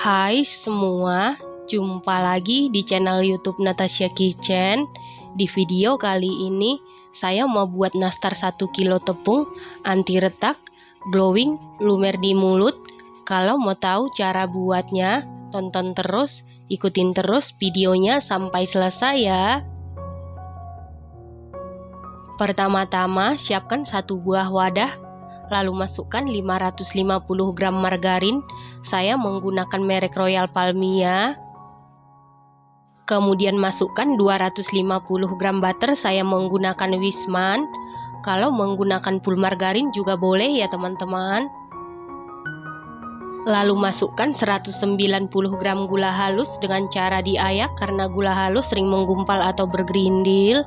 Hai semua, jumpa lagi di channel YouTube Natasha Kitchen. Di video kali ini, saya mau buat nastar 1 kilo tepung anti retak, glowing, lumer di mulut. Kalau mau tahu cara buatnya, tonton terus, ikutin terus videonya sampai selesai ya. Pertama-tama, siapkan 1 buah wadah. Lalu masukkan 550 gram margarin. Saya menggunakan merek Royal Palmia. Kemudian masukkan 250 gram butter. Saya menggunakan Wisman. Kalau menggunakan full margarin juga boleh ya teman-teman. Lalu masukkan 190 gram gula halus dengan cara diayak karena gula halus sering menggumpal atau bergerindil.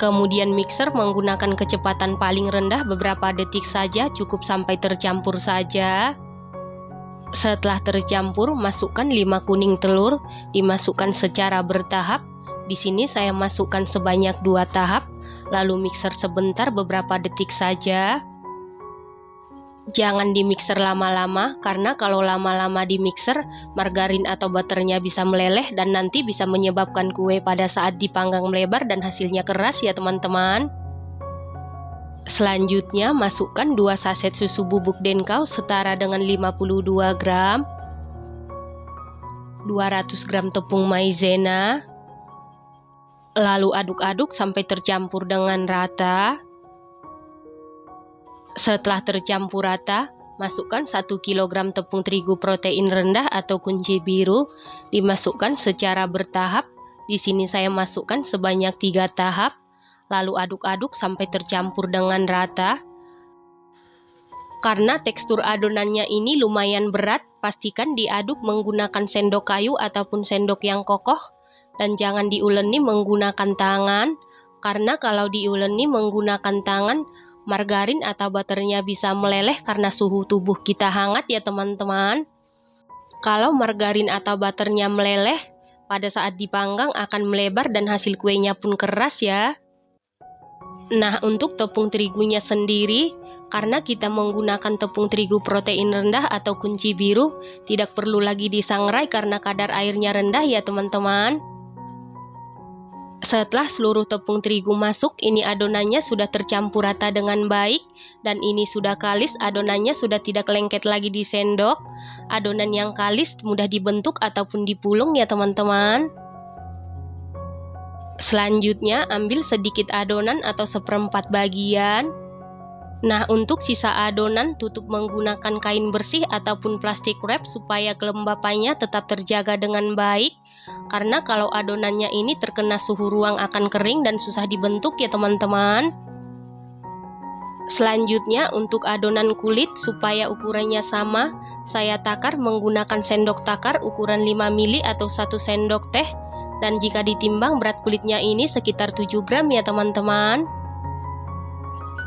Kemudian mixer menggunakan kecepatan paling rendah beberapa detik saja, cukup sampai tercampur saja. Setelah tercampur, masukkan 5 kuning telur, dimasukkan secara bertahap. Di sini saya masukkan sebanyak 2 tahap, lalu mixer sebentar beberapa detik saja. Jangan di mixer lama-lama, karena kalau lama-lama di mixer, margarin atau butternya bisa meleleh dan nanti bisa menyebabkan kue pada saat dipanggang melebar dan hasilnya keras ya teman-teman. Selanjutnya masukkan 2 saset susu bubuk Denkau setara dengan 52 gram, 200 gram tepung maizena, lalu aduk-aduk sampai tercampur dengan rata. Setelah tercampur rata, masukkan 1 kg tepung terigu protein rendah atau kunci biru, dimasukkan secara bertahap. Di sini saya masukkan sebanyak 3 tahap, lalu aduk-aduk sampai tercampur dengan rata. Karena tekstur adonannya ini lumayan berat, pastikan diaduk menggunakan sendok kayu ataupun sendok yang kokoh, dan jangan diuleni menggunakan tangan, karena kalau diuleni menggunakan tangan, margarin atau butternya bisa meleleh karena suhu tubuh kita hangat ya teman-teman. Kalau margarin atau butternya meleleh, pada saat dipanggang akan melebar dan hasil kuenya pun keras ya. Nah, untuk tepung terigunya sendiri, karena kita menggunakan tepung terigu protein rendah atau kunci biru, tidak perlu lagi disangrai karena kadar airnya rendah ya teman-teman. Setelah seluruh tepung terigu masuk, ini adonannya sudah tercampur rata dengan baik dan ini sudah kalis, adonannya sudah tidak lengket lagi di sendok. Adonan yang kalis mudah dibentuk ataupun dipulung ya teman-teman. Selanjutnya ambil sedikit adonan atau seperempat bagian. Nah, untuk sisa adonan tutup menggunakan kain bersih ataupun plastik wrap supaya kelembapannya tetap terjaga dengan baik. Karena kalau adonannya ini terkena suhu ruang akan kering dan susah dibentuk ya teman-teman. Selanjutnya untuk adonan kulit supaya ukurannya sama, saya takar menggunakan sendok takar ukuran 5 mili atau 1 sendok teh. Dan jika ditimbang berat kulitnya ini sekitar 7 gram ya teman-teman.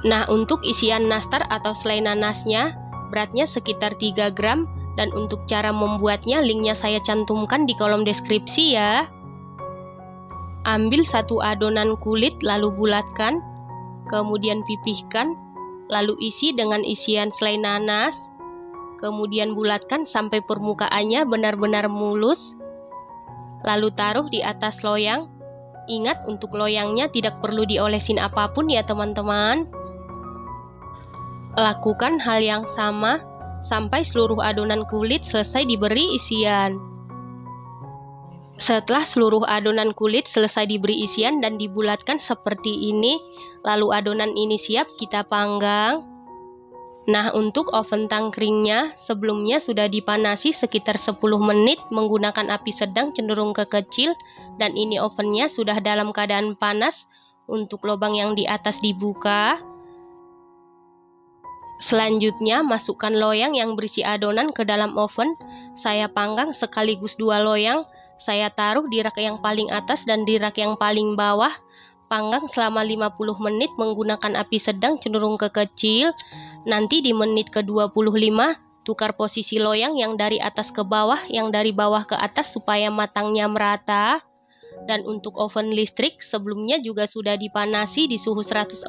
Nah, untuk isian nastar atau selai nanasnya, beratnya sekitar 3 gram. Dan untuk cara membuatnya, linknya saya cantumkan di kolom deskripsi ya. Ambil 1 adonan kulit lalu bulatkan, kemudian pipihkan, lalu isi dengan isian selai nanas, kemudian bulatkan sampai permukaannya benar-benar mulus, lalu taruh di atas loyang. Ingat, untuk loyangnya tidak perlu diolesin apapun ya teman-teman. Lakukan hal yang sama sampai seluruh adonan kulit selesai diberi isian. Setelah seluruh adonan kulit selesai diberi isian dan dibulatkan seperti ini, lalu adonan ini siap kita panggang. Nah, untuk oven tangkringnya sebelumnya sudah dipanasi sekitar 10 menit menggunakan api sedang cenderung ke kecil, dan ini ovennya sudah dalam keadaan panas. Untuk lubang yang di atas dibuka. Selanjutnya masukkan loyang yang berisi adonan ke dalam oven. Saya panggang sekaligus 2 loyang. Saya taruh di rak yang paling atas dan di rak yang paling bawah. Panggang selama 50 menit menggunakan api sedang cenderung ke kecil. Nanti di menit ke-25 tukar posisi loyang yang dari atas ke bawah, yang dari bawah ke atas supaya matangnya merata. Dan untuk oven listrik sebelumnya juga sudah dipanasi di suhu 140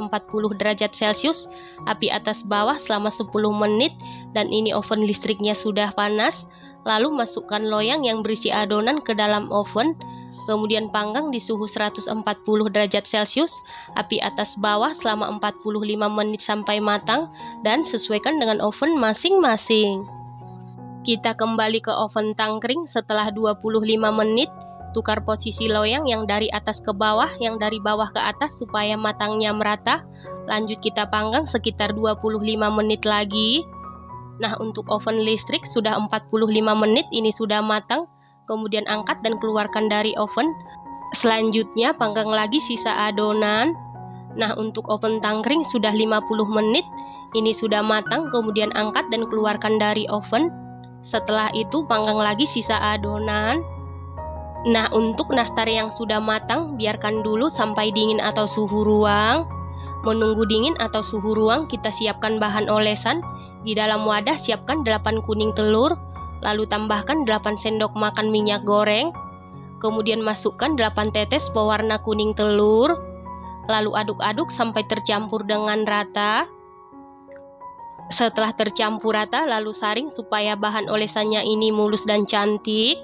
derajat Celcius, api atas bawah selama 10 menit, dan ini oven listriknya sudah panas. Lalu masukkan loyang yang berisi adonan ke dalam oven, kemudian panggang di suhu 140 derajat Celcius, api atas bawah selama 45 menit sampai matang, dan sesuaikan dengan oven masing-masing. Kita kembali ke oven tangkring setelah 25 menit, tukar posisi loyang yang dari atas ke bawah, yang dari bawah ke atas supaya matangnya merata. Lanjut kita panggang sekitar 25 menit lagi. Nah, untuk oven listrik sudah 45 menit ini sudah matang, kemudian angkat dan keluarkan dari oven. Selanjutnya panggang lagi sisa adonan. Nah, untuk oven tangkring sudah 50 menit ini sudah matang, kemudian angkat dan keluarkan dari oven. Setelah itu panggang lagi sisa adonan. Nah, untuk nastar yang sudah matang biarkan dulu sampai dingin atau suhu ruang. Menunggu dingin atau suhu ruang, kita siapkan bahan olesan. Di dalam wadah siapkan 8 kuning telur, lalu tambahkan 8 sendok makan minyak goreng. Kemudian masukkan 8 tetes pewarna kuning telur. Lalu aduk-aduk sampai tercampur dengan rata. Setelah tercampur rata, lalu saring supaya bahan olesannya ini mulus dan cantik.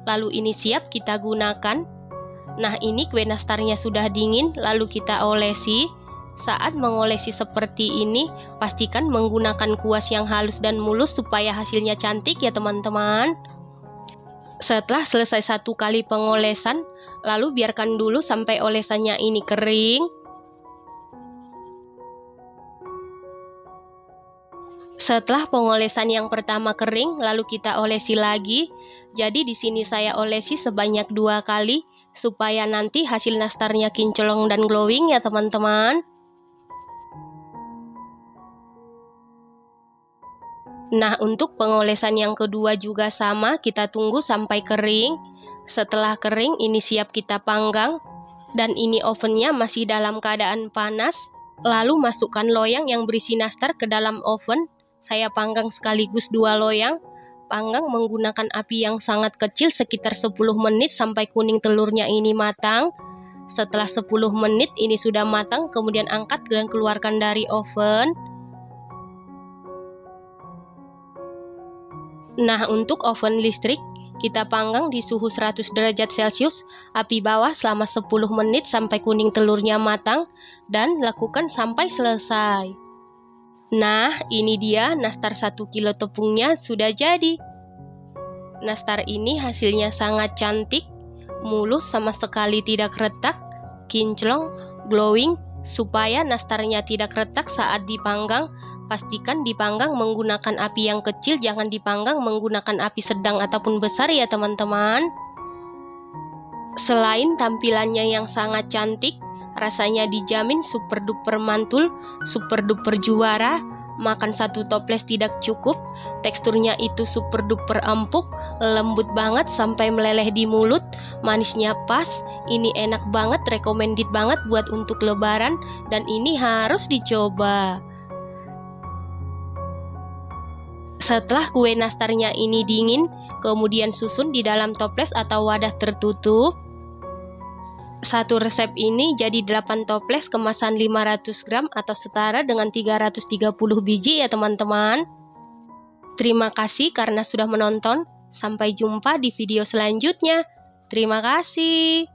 Lalu ini siap kita gunakan. Nah, ini kue nastarnya sudah dingin, lalu kita olesi. Saat mengolesi seperti ini, pastikan menggunakan kuas yang halus dan mulus supaya hasilnya cantik ya teman-teman. Setelah selesai 1 kali pengolesan, lalu biarkan dulu sampai olesannya ini kering. Setelah pengolesan yang pertama kering, lalu kita olesi lagi. Jadi di sini saya olesi sebanyak 2 kali supaya nanti hasil nastarnya kinclong dan glowing ya teman-teman. Nah, untuk pengolesan yang kedua juga sama, kita tunggu sampai kering. Setelah kering, ini siap kita panggang. Dan ini ovennya masih dalam keadaan panas. Lalu masukkan loyang yang berisi nastar ke dalam oven. Saya panggang sekaligus 2 loyang. Panggang menggunakan api yang sangat kecil sekitar 10 menit sampai kuning telurnya ini matang. Setelah 10 menit ini sudah matang, kemudian angkat dan keluarkan dari oven. Nah, untuk oven listrik, kita panggang di suhu 100 derajat Celcius, api bawah selama 10 menit sampai kuning telurnya matang, dan lakukan sampai selesai. Nah, ini dia nastar 1 kilo tepungnya sudah jadi. Nastar ini hasilnya sangat cantik, mulus sama sekali tidak retak, kinclong, glowing. Supaya nastarnya tidak retak saat dipanggang, pastikan dipanggang menggunakan api yang kecil, jangan dipanggang menggunakan api sedang ataupun besar ya teman-teman. Selain tampilannya yang sangat cantik, rasanya dijamin super duper mantul, super duper juara. Makan 1 toples tidak cukup, teksturnya itu super duper empuk, lembut banget sampai meleleh di mulut, manisnya pas, ini enak banget, recommended banget buat untuk lebaran, dan ini harus dicoba. Setelah kue nastarnya ini dingin, kemudian susun di dalam toples atau wadah tertutup. Satu resep ini jadi 8 toples kemasan 500 gram atau setara dengan 330 biji ya teman-teman. Terima kasih karena sudah menonton. Sampai jumpa di video selanjutnya. Terima kasih.